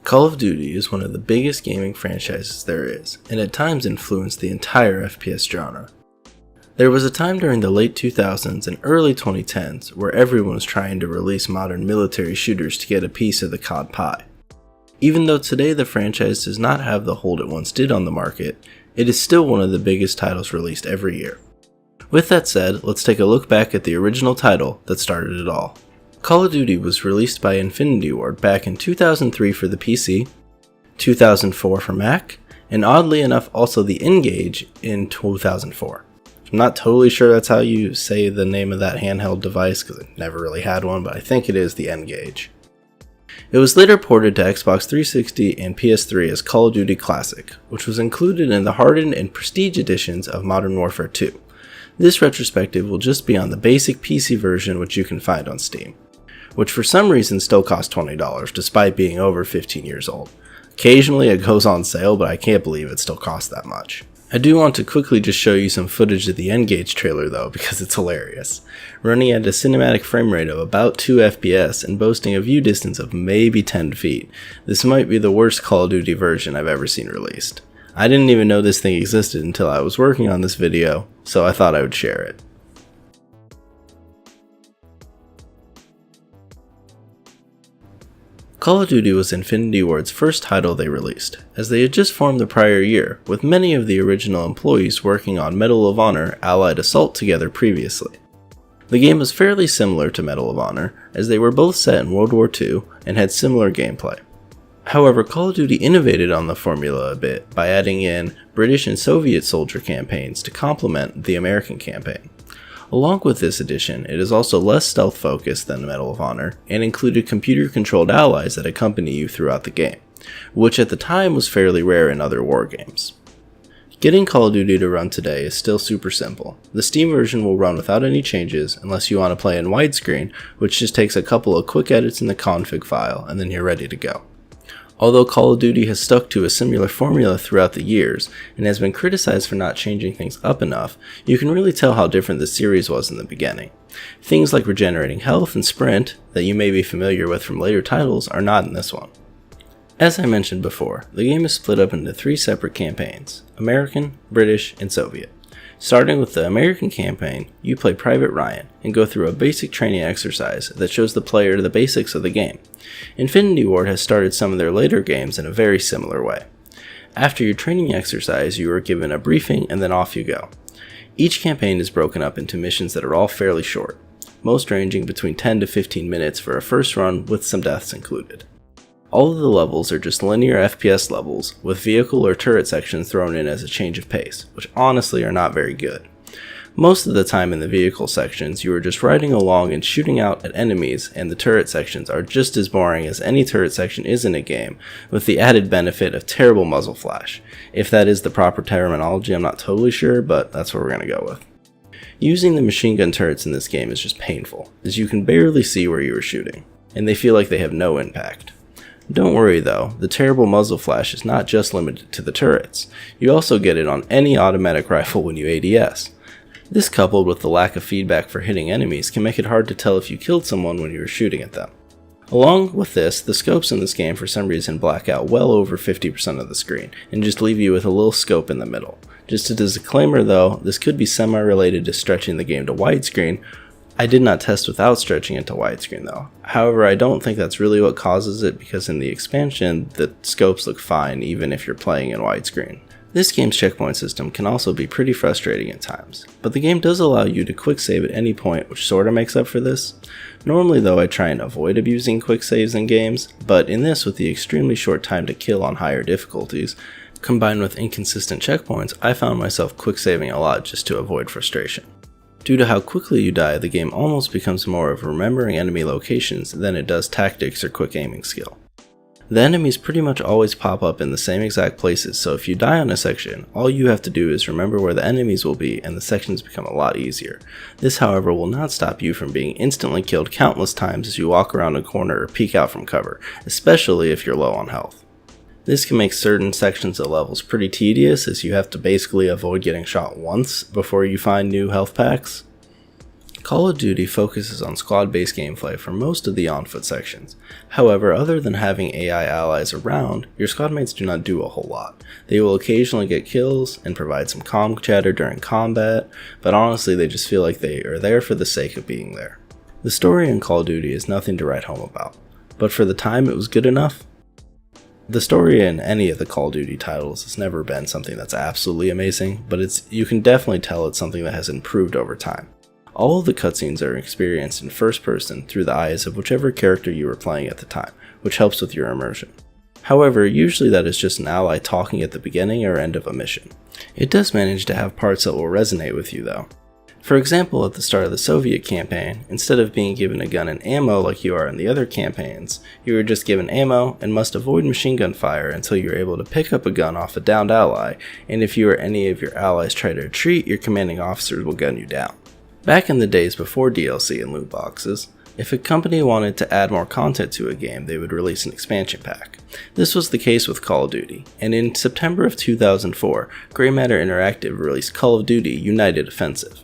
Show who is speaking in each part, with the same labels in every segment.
Speaker 1: Call of Duty is one of the biggest gaming franchises there is, and at times influenced the entire FPS genre. There was a time during the late 2000s and early 2010s where everyone was trying to release modern military shooters to get a piece of the COD pie. Even though today the franchise does not have the hold it once did on the market, it is still one of the biggest titles released every year. With that said, let's take a look back at the original title that started it all. Call of Duty was released by Infinity Ward back in 2003 for the PC, 2004 for Mac, and oddly enough also the N-Gage in 2004. I'm not totally sure that's how you say the name of that handheld device because I never really had one, but I think it is the N-Gage. It was later ported to Xbox 360 and PS3 as Call of Duty Classic, which was included in the hardened and prestige editions of Modern Warfare 2. This retrospective will just be on the basic PC version which you can find on Steam, which for some reason still costs $20 despite being over 15 years old. Occasionally it goes on sale, but I can't believe it still costs that much. I do want to quickly just show you some footage of the N-Gage trailer though, because it's hilarious. Running at a cinematic frame rate of about 2 FPS and boasting a view distance of maybe 10 feet, this might be the worst Call of Duty version I've ever seen released. I didn't even know this thing existed until I was working on this video, so I thought I would share it. Call of Duty was Infinity Ward's first title they released, as they had just formed the prior year, with many of the original employees working on Medal of Honor Allied Assault together previously. The game was fairly similar to Medal of Honor, as they were both set in World War II and had similar gameplay. However, Call of Duty innovated on the formula a bit by adding in British and Soviet soldier campaigns to complement the American campaign. Along with this edition, it is also less stealth focused than Medal of Honor and included computer controlled allies that accompany you throughout the game, which at the time was fairly rare in other war games. Getting Call of Duty to run today is still super simple. The Steam version will run without any changes unless you want to play in widescreen, which just takes a couple of quick edits in the config file and then you're ready to go. Although Call of Duty has stuck to a similar formula throughout the years and has been criticized for not changing things up enough, you can really tell how different the series was in the beginning. Things like regenerating health and sprint, that you may be familiar with from later titles, are not in this one. As I mentioned before, the game is split up into 3 separate campaigns: American, British, and Soviet. Starting with the American campaign, you play Private Ryan and go through a basic training exercise that shows the player the basics of the game. Infinity Ward has started some of their later games in a very similar way. After your training exercise, you are given a briefing and then off you go. Each campaign is broken up into missions that are all fairly short, most ranging between 10 to 15 minutes for a first run with some deaths included. All of the levels are just linear FPS levels, with vehicle or turret sections thrown in as a change of pace, which honestly are not very good. Most of the time in the vehicle sections, you are just riding along and shooting out at enemies, and the turret sections are just as boring as any turret section is in a game, with the added benefit of terrible muzzle flash. If that is the proper terminology, I'm not totally sure, but that's what we're going to go with. Using the machine gun turrets in this game is just painful, as you can barely see where you are shooting, and they feel like they have no impact. Don't worry though, the terrible muzzle flash is not just limited to the turrets. You also get it on any automatic rifle when you ADS. This, coupled with the lack of feedback for hitting enemies, can make it hard to tell if you killed someone when you were shooting at them. Along with this, the scopes in this game for some reason black out well over 50% of the screen, and just leave you with a little scope in the middle. Just as a disclaimer though, this could be semi-related to stretching the game to widescreen. I did not test without stretching it to widescreen though. However, I don't think that's really what causes it, because in the expansion, the scopes look fine even if you're playing in widescreen. This game's checkpoint system can also be pretty frustrating at times, but the game does allow you to quick save at any point, which sorta makes up for this. Normally though, I try and avoid abusing quick saves in games, but in this, with the extremely short time to kill on higher difficulties, combined with inconsistent checkpoints, I found myself quick saving a lot just to avoid frustration. Due to how quickly you die, the game almost becomes more of remembering enemy locations than it does tactics or quick aiming skill. The enemies pretty much always pop up in the same exact places, so if you die on a section, all you have to do is remember where the enemies will be and the sections become a lot easier. This, however, will not stop you from being instantly killed countless times as you walk around a corner or peek out from cover, especially if you're low on health. This can make certain sections of levels pretty tedious, as you have to basically avoid getting shot once before you find new health packs. Call of Duty focuses on squad-based gameplay for most of the on-foot sections. However, other than having AI allies around, your squadmates do not do a whole lot. They will occasionally get kills and provide some comm chatter during combat, but honestly they just feel like they are there for the sake of being there. The story in Call of Duty is nothing to write home about, but for the time it was good enough. The story in any of the Call of Duty titles has never been something that's absolutely amazing, but you can definitely tell it's something that has improved over time. All of the cutscenes are experienced in first person through the eyes of whichever character you were playing at the time, which helps with your immersion. However, usually that is just an ally talking at the beginning or end of a mission. It does manage to have parts that will resonate with you though. For example, at the start of the Soviet campaign, instead of being given a gun and ammo like you are in the other campaigns, you were just given ammo and must avoid machine gun fire until you are able to pick up a gun off a downed ally, and if you or any of your allies try to retreat, your commanding officers will gun you down. Back in the days before DLC and loot boxes, if a company wanted to add more content to a game, they would release an expansion pack. This was the case with Call of Duty, and in September of 2004, Grey Matter Interactive released Call of Duty United Offensive.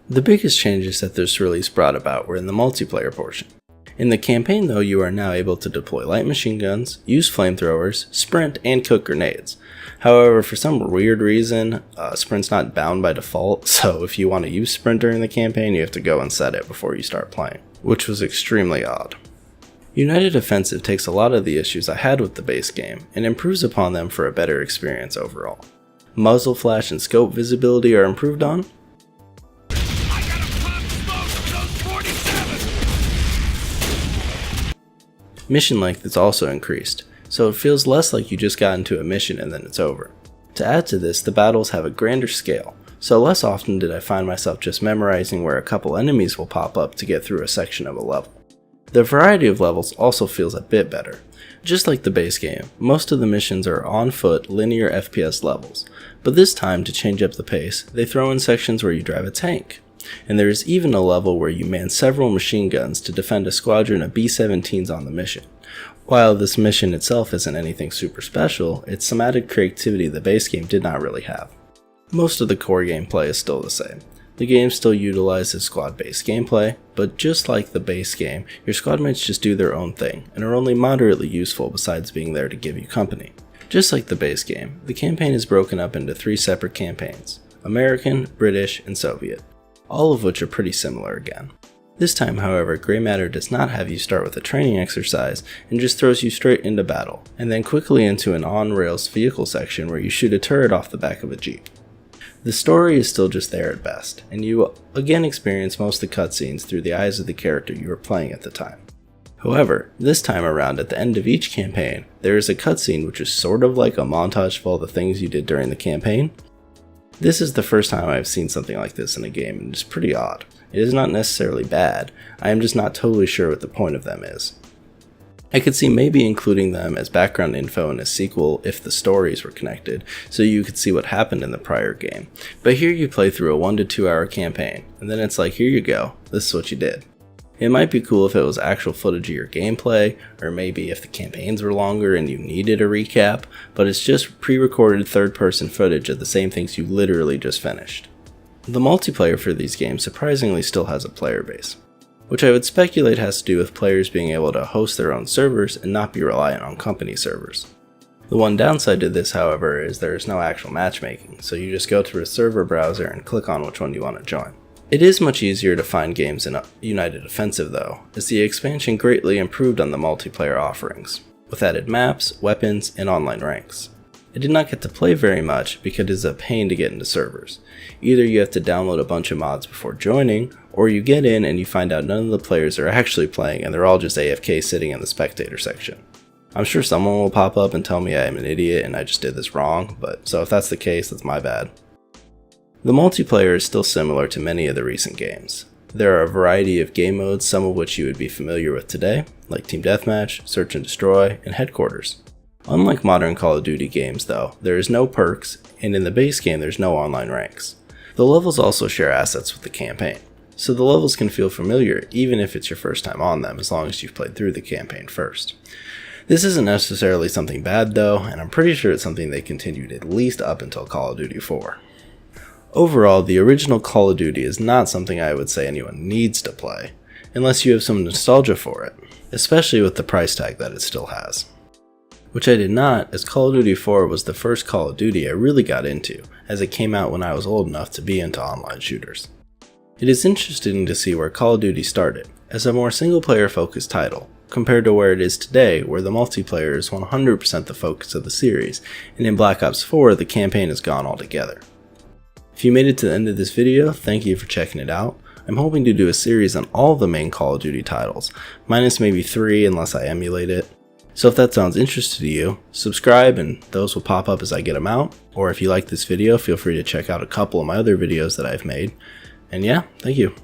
Speaker 1: The biggest changes that this release brought about were in the multiplayer portion. In the campaign though, you are now able to deploy light machine guns, use flamethrowers, sprint, and cook grenades. However, for some weird reason, sprint's not bound by default, so if you want to use sprint during the campaign, you have to go and set it before you start playing, which was extremely odd. United Offensive takes a lot of the issues I had with the base game and improves upon them for a better experience overall. Muzzle flash and scope visibility are improved on. Mission length is also increased, so it feels less like you just got into a mission and then it's over. To add to this, the battles have a grander scale, so less often did I find myself just memorizing where a couple enemies will pop up to get through a section of a level. The variety of levels also feels a bit better. Just like the base game, most of the missions are on-foot linear FPS levels, but this time to change up the pace, they throw in sections where you drive a tank. And there is even a level where you man several machine guns to defend a squadron of B-17s on the mission. While this mission itself isn't anything super special, it's some added creativity the base game did not really have. Most of the core gameplay is still the same. The game still utilizes squad-based gameplay, but just like the base game, your squadmates just do their own thing, and are only moderately useful besides being there to give you company. Just like the base game, the campaign is broken up into 3 separate campaigns: American, British, and Soviet, all of which are pretty similar again. This time, however, Grey Matter does not have you start with a training exercise and just throws you straight into battle, and then quickly into an on-rails vehicle section where you shoot a turret off the back of a jeep. The story is still just there at best, and you again experience most of the cutscenes through the eyes of the character you were playing at the time. However, this time around at the end of each campaign, there is a cutscene which is sort of like a montage of all the things you did during the campaign. This is the first time I've seen something like this in a game, and it's pretty odd. It is not necessarily bad, I am just not totally sure what the point of them is. I could see maybe including them as background info in a sequel if the stories were connected, so you could see what happened in the prior game. But here you play through a 1 to 2 hour campaign, and then it's like, here you go, this is what you did. It might be cool if it was actual footage of your gameplay, or maybe if the campaigns were longer and you needed a recap, but it's just pre-recorded third-person footage of the same things you literally just finished. The multiplayer for these games surprisingly still has a player base, which I would speculate has to do with players being able to host their own servers and not be reliant on company servers. The one downside to this, however, is there is no actual matchmaking, so you just go through a server browser and click on which one you want to join. It is much easier to find games in United Offensive though, as the expansion greatly improved on the multiplayer offerings, with added maps, weapons, and online ranks. I did not get to play very much because it is a pain to get into servers. Either you have to download a bunch of mods before joining, or you get in and you find out none of the players are actually playing and they're all just AFK sitting in the spectator section. I'm sure someone will pop up and tell me I am an idiot and I just did this wrong, so if that's the case, that's my bad. The multiplayer is still similar to many of the recent games. There are a variety of game modes, some of which you would be familiar with today, like Team Deathmatch, Search and Destroy, and Headquarters. Unlike modern Call of Duty games though, there is no perks, and in the base game there's no online ranks. The levels also share assets with the campaign, so the levels can feel familiar even if it's your first time on them, as long as you've played through the campaign first. This isn't necessarily something bad though, and I'm pretty sure it's something they continued at least up until Call of Duty 4. Overall, the original Call of Duty is not something I would say anyone needs to play, unless you have some nostalgia for it, especially with the price tag that it still has. Which I did not, as Call of Duty 4 was the first Call of Duty I really got into, as it came out when I was old enough to be into online shooters. It is interesting to see where Call of Duty started, as a more single-player focused title, compared to where it is today, where the multiplayer is 100% the focus of the series, and in Black Ops 4 the campaign is gone altogether. If you made it to the end of this video, thank you for checking it out. I'm hoping to do a series on all the main Call of Duty titles, minus maybe 3 unless I emulate it. So if that sounds interesting to you, subscribe and those will pop up as I get them out, or if you like this video, feel free to check out a couple of my other videos that I've made. And yeah, thank you.